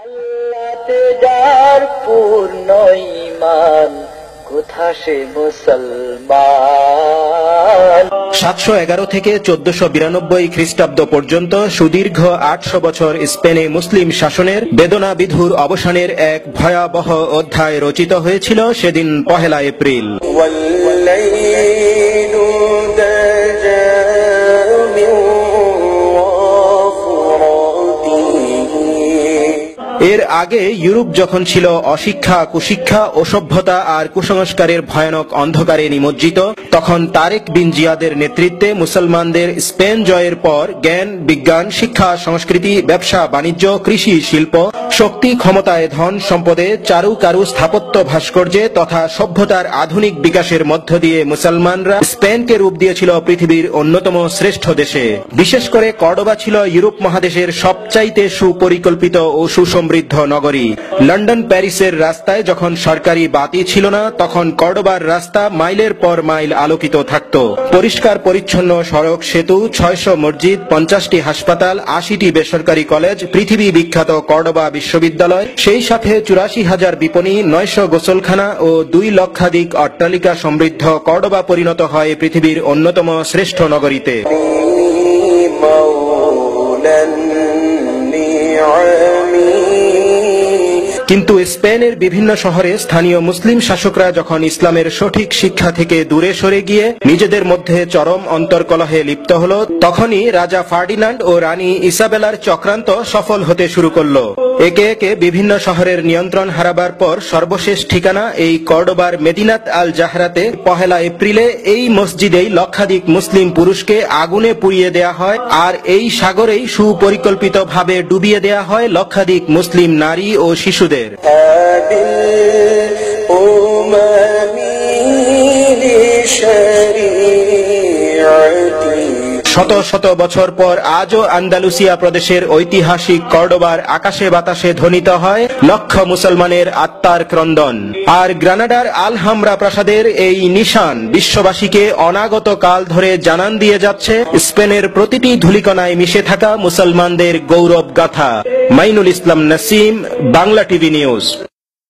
আল্লাহতে যার পূর্ণ ঈমান, কোথা সে মুসলমান। 711 থেকে 1492 খ্রিস্টাব্দ পর্যন্ত সুদীর্ঘ 800 বছর স্পেনে মুসলিম শাসনের বেদনা বিধুর অবসানের এক ভয়াবহ অধ্যায় রচিত হয়েছিল সেদিন 1 এপ্রিল। এর আগে ইউরোপ যখন ছিল অশিক্ষা, কুশিক্ষা, অসভ্যতা আর কুসংস্কারের ভয়ানক অন্ধকারে নিমজ্জিত, তখন তারেক বিন জিয়াদের নেতৃত্বে মুসলমানদের স্পেন জয়ের পর জ্ঞান, বিজ্ঞান, শিক্ষা, সংস্কৃতি, ব্যবসা, বাণিজ্য, কৃষি, শিল্প, শক্তি, ক্ষমতায়, ধন সম্পদে, চারু কারু, স্থাপত্য, ভাস্কর্যে তথা সভ্যতার আধুনিক বিকাশের মধ্য দিয়ে মুসলমানরা স্পেনকে রূপ দিয়েছিল পৃথিবীর অন্যতম শ্রেষ্ঠ দেশে। বিশেষ করে কর্ডোবা ছিল ইউরোপ মহাদেশের সবচাইতে সুপরিকল্পিত ও সুসমৃদ্ধ নগরী। লন্ডন, প্যারিসের রাস্তায় যখন সরকারি বাতি ছিল না, তখন কর্ডোবার রাস্তা মাইলের পর মাইল আলোকিত থাকত। পরিষ্কার পরিচ্ছন্ন সড়ক, সেতু, 600 মসজিদ, 50টি হাসপাতাল, 80টি বেসরকারি কলেজ, পৃথিবী বিখ্যাত কর্ডোবা বিশ্ববিদ্যালয়, সেই সাথে 84,000 বিপণী, 900 গোসলখানা ও 2 লক্ষাধিক অট্টালিকা সমৃদ্ধ কর্ডোবা পরিণত হয় পৃথিবীর অন্যতম শ্রেষ্ঠ নগরীতে। কিন্তু স্পেনের বিভিন্ন শহরে স্থানীয় মুসলিম শাসকরা যখন ইসলামের সঠিক শিক্ষা থেকে দূরে সরে গিয়ে নিজেদের মধ্যে চরম অন্তর্কলহে লিপ্ত হল, তখনই রাজা ফার্ডিনান্ড ও রানী ইসাবেলার চক্রান্ত সফল হতে শুরু করল। একে একে বিভিন্ন শহরের নিয়ন্ত্রণ হারাবার পর সর্বশেষ ঠিকানা এই কর্ডোবার মেদিনাত আল জাহরাতে 1 এপ্রিলে এই মসজিদেই লক্ষাধিক মুসলিম পুরুষকে আগুনে পুড়িয়ে দেয়া হয়, আর এই সাগরেই সুপরিকল্পিতভাবে ডুবিয়ে দেয়া হয় লক্ষাধিক মুসলিম নারী ও শিশুদের। শত শত বছর পর আজও আন্দালুসিয়া প্রদেশের ঐতিহাসিক কর্ডোবার আকাশে বাতাসে ধ্বনিত হয় লক্ষ মুসলমানের আত্মার ক্রন্দন। আর গ্রানাডার আলহামরা প্রাসাদের এই নিশান বিশ্ববাসীকে অনাগত কাল ধরে জানান দিয়ে যাচ্ছে স্পেনের প্রতিটি ধূলিকণায় মিশে থাকা মুসলমানদের গৌরব গাথা। মাইনুল ইসলাম নাসিম, বাংলা টিভি নিউজ।